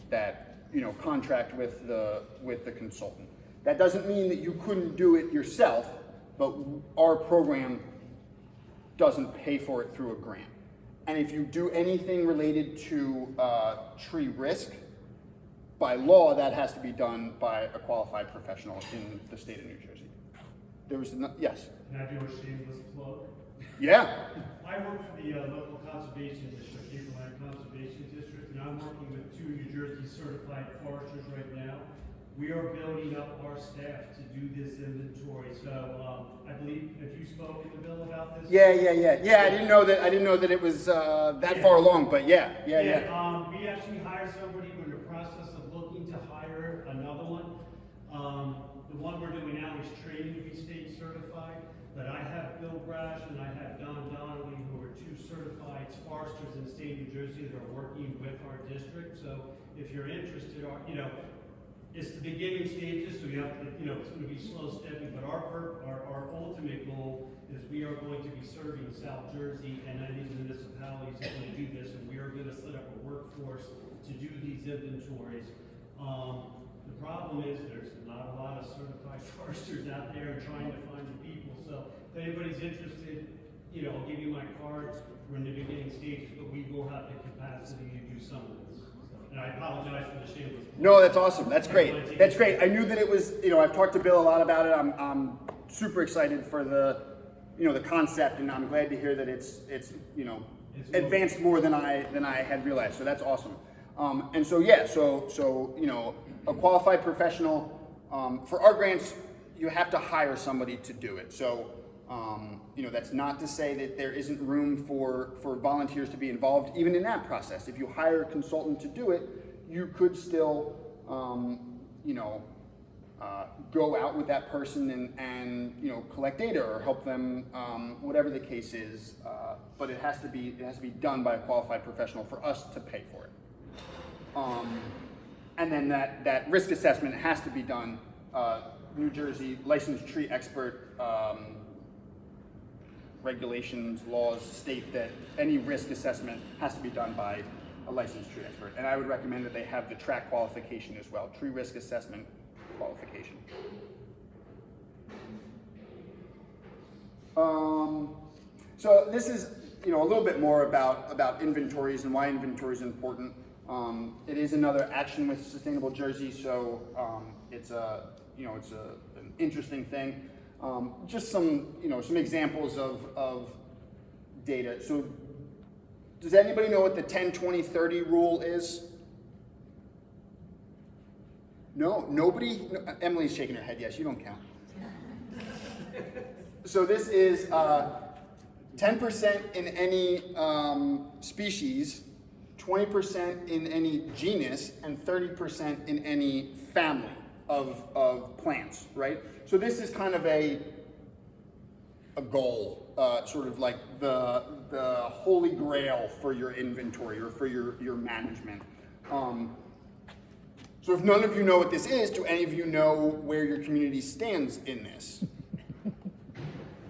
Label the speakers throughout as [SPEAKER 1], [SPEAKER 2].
[SPEAKER 1] that contract with the consultant. That doesn't mean that you couldn't do it yourself, but our program doesn't pay for it through a grant. And if you do anything related to tree risk, by law, that has to be done by a qualified professional in the state of New Jersey. There was yes.
[SPEAKER 2] Can I do a shameless plug?
[SPEAKER 1] Yeah.
[SPEAKER 2] I work for the local conservation district, Land Conservation District, and I'm working with 2 New Jersey certified foresters right now. We are building up our staff to do this inventory. So I believe, have you spoken to Bill about this?
[SPEAKER 1] Yeah. I didn't know that it was that far along, but yeah.
[SPEAKER 2] We actually hired somebody. We're in the process of looking to hire another one. The one we're doing now is training to be state certified. But I have Bill Brash and I have Don Donnelly, who are 2 certified foresters in the state of New Jersey that are working with our district. So if you're interested, it's the beginning stages, so you have to, it's going to be slow stepping, but our ultimate goal is we are going to be serving South Jersey and any municipalities that want to do this, and we are going to set up a workforce to do these inventories. The problem is there's not a lot of certified foresters out there and trying to find the people, so if anybody's interested, I'll give you my cards. We're in the beginning stages, but we will have the capacity to do some of this. And I apologize for the shameless.
[SPEAKER 1] No, that's awesome. That's great. That's great. I knew that it was, I've talked to Bill a lot about it. I'm super excited for the, the concept, and I'm glad to hear that it's advanced more than I had realized. So that's awesome. And so a qualified professional, for our grants, you have to hire somebody to do it. So, that's not to say that there isn't room for volunteers to be involved even in that process. If you hire a consultant to do it, you could still, go out with that person and collect data or help them, whatever the case is. But it has to be done by a qualified professional for us to pay for it. And then that risk assessment has to be done. New Jersey licensed tree expert regulations, laws state that any risk assessment has to be done by a licensed tree expert. And I would recommend that they have the track qualification as well, tree risk assessment qualification. So this is a little bit more about inventories and why inventory is important. It is another action with Sustainable Jersey, so it's an interesting thing. Just some examples of data. So does anybody know what the 10-20-30 rule is? No? Nobody? No, Emily's shaking her head. Yes, you don't count. So this is 10% in any species, 20% in any genus, and 30% in any family of plants, right? So this is kind of a goal, sort of like the holy grail for your inventory or for your management. So if none of you know what this is, do any of you know where your community stands in this?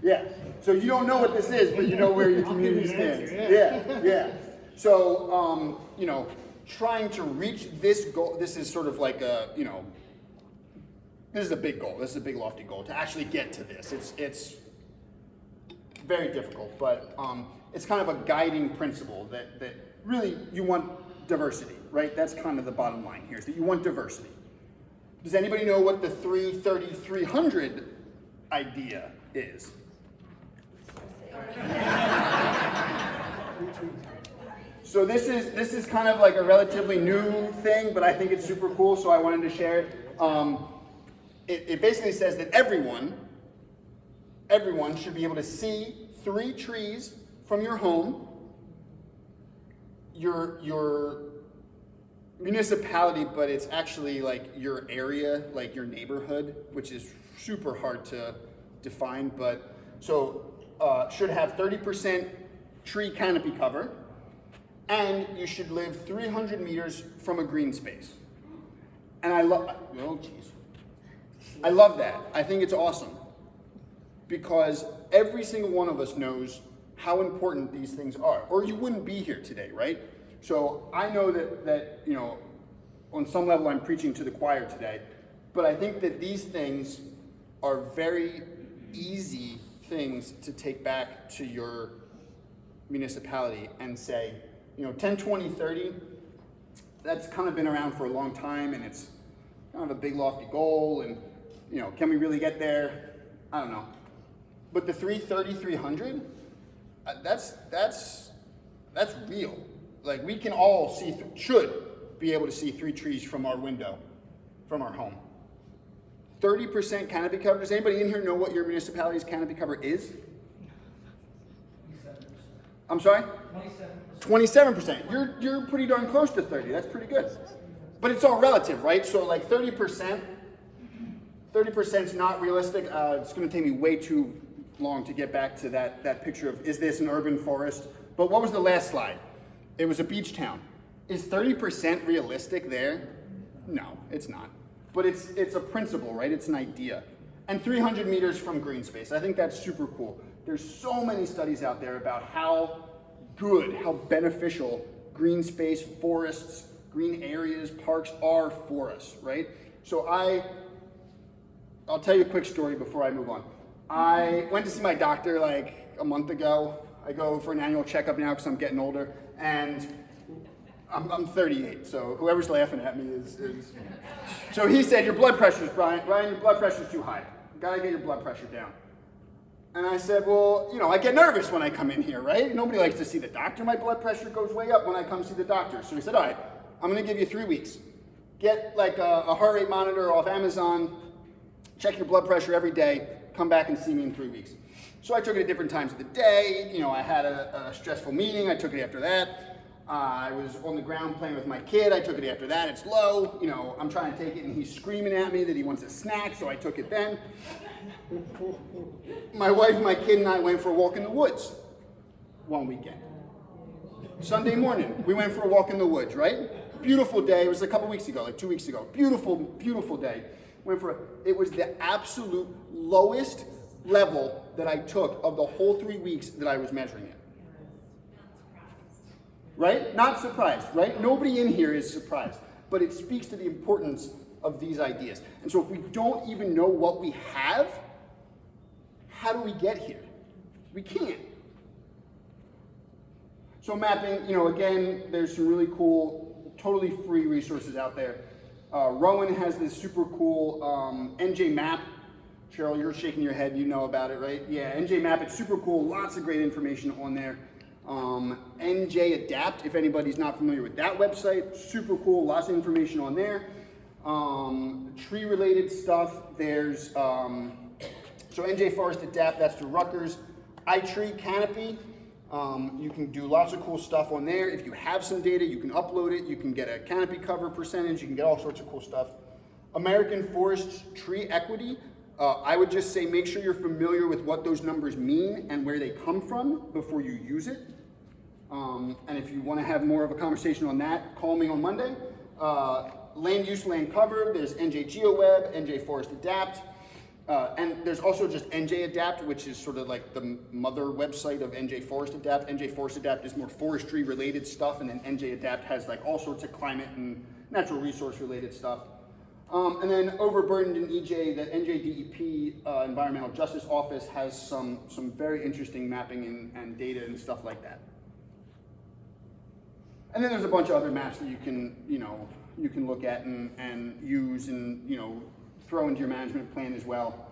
[SPEAKER 1] Yeah. So you don't know what this is, but you know where your community stands. Yeah. So trying to reach this goal, this is sort of like a, this is a big goal. This is a big lofty goal to actually get to this. It's very difficult, but it's kind of a guiding principle that really you want diversity, right? That's kind of the bottom line here, is that you want diversity. Does anybody know what the 330-300 idea is? So this is kind of like a relatively new thing, but I think it's super cool, so I wanted to share it. It basically says that everyone should be able to see 3 trees from your home, your municipality, but it's actually like your area, like your neighborhood, which is super hard to define, but so should have 30% tree canopy cover, and you should live 300 meters from a green space. And I love that. I think it's awesome because every single one of us knows how important these things are, or you wouldn't be here today, right? So I know that on some level I'm preaching to the choir today, but I think that these things are very easy things to take back to your municipality and say, 10, 20, 30, that's kind of been around for a long time, and it's kind of a big lofty goal, and can we really get there? I don't know. But the 330, 300, that's real. Like, we can all should be able to see 3 trees from our window, from our home. 30% canopy cover. Does anybody in here know what your municipality's canopy cover is? 27%. I'm sorry? 27%. You're pretty darn close to 30. That's pretty good. But it's all relative, right? So like 30% is not realistic. It's going to take me way too long to get back to that picture of, is this an urban forest? But what was the last slide? It was a beach town. Is 30% realistic there? No, it's not. But it's a principle, right? It's an idea. And 300 meters from green space. I think that's super cool. There's so many studies out there about how good, how beneficial green space, forests, green areas, parks are for us, right? So I'll tell you a quick story before I move on. I went to see my doctor like a month ago. I go for an annual checkup now because I'm getting older, and I'm 38, so whoever's laughing at me is. So he said, your blood pressure's, Brian, your blood pressure's too high. You gotta get your blood pressure down. And I said, well, I get nervous when I come in here, right? Nobody likes to see the doctor. My blood pressure goes way up when I come see the doctor. So he said, all right, I'm gonna give you 3 weeks. Get like a heart rate monitor off Amazon, check your blood pressure every day, come back and see me in 3 weeks. So I took it at different times of the day. I had a stressful meeting, I took it after that. I was on the ground playing with my kid, I took it after that, it's low. I'm trying to take it and he's screaming at me that he wants a snack, so I took it then. My wife, my kid, and I went for a walk in the woods one weekend. Sunday morning, we went for a walk in the woods, right? Beautiful day, it was a couple weeks ago, like 2 weeks ago. Beautiful, beautiful day. It was the absolute lowest level that I took of the whole 3 weeks that I was measuring it. Right? Not surprised, right? Nobody in here is surprised, but it speaks to the importance of these ideas. And so if we don't even know what we have, how do we get here? We can't. So mapping, again, there's some really cool, totally free resources out there. Rowan has this super cool NJ map. Cheryl, you're shaking your head, you know about it, right? Yeah, NJ map, it's super cool, lots of great information on there. NJDEP, if anybody's not familiar with that website, super cool, lots of information on there. Tree related stuff, there's, so NJ Forest Adapt, that's the Rutgers iTree Canopy. You can do lots of cool stuff on there. If you have some data, you can upload it, you can get a canopy cover percentage, you can get all sorts of cool stuff. American Forest Tree Equity, I would just say make sure you're familiar with what those numbers mean and where they come from before you use it. And if you want to have more of a conversation on that, call me on Monday. Land use, land cover, there's NJ GeoWeb, NJ Forest Adapt, and there's also just NJ Adapt, which is sort of like the mother website of NJ Forest Adapt. NJ Forest Adapt is more forestry related stuff, and then NJ Adapt has like all sorts of climate and natural resource related stuff. And then overburdened in EJ, the NJDEP Environmental Justice Office has some very interesting mapping and data and stuff like that. And then there's a bunch of other maps that you can look at and use and throw into your management plan as well.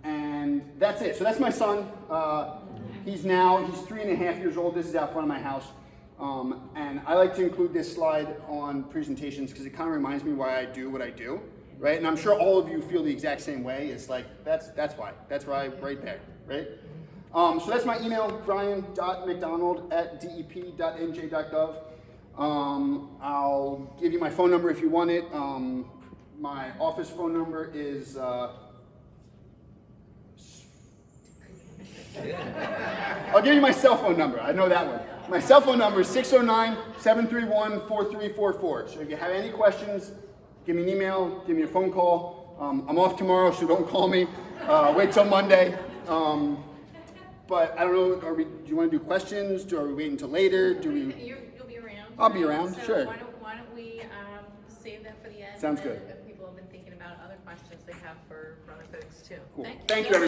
[SPEAKER 1] And that's it. So that's my son. He's 3.5 years old. This is out front of my house. And I like to include this slide on presentations because it kind of reminds me why I do what I do, right? And I'm sure all of you feel the exact same way. It's like, that's why. That's why right there, right? So that's my email, brian.mcdonald@dep.nj.gov. I'll give you my phone number if you want it. My office phone number is, I'll give you my cell phone number. I know that one. My cell phone number is 609-731-4344. So if you have any questions, give me an email, give me a phone call. I'm off tomorrow, so don't call me. Wait till Monday. But I don't know, do you want to do questions? Are we waiting until later?
[SPEAKER 3] You'll be around.
[SPEAKER 1] I'll be around,
[SPEAKER 3] so
[SPEAKER 1] sure.
[SPEAKER 3] Why don't we save that for the end.
[SPEAKER 1] Sounds
[SPEAKER 3] and then
[SPEAKER 1] good.
[SPEAKER 3] If people have been thinking about other questions they have for other folks too.
[SPEAKER 1] Cool.
[SPEAKER 3] Thank you.
[SPEAKER 1] Thank
[SPEAKER 3] so
[SPEAKER 1] you,
[SPEAKER 3] much.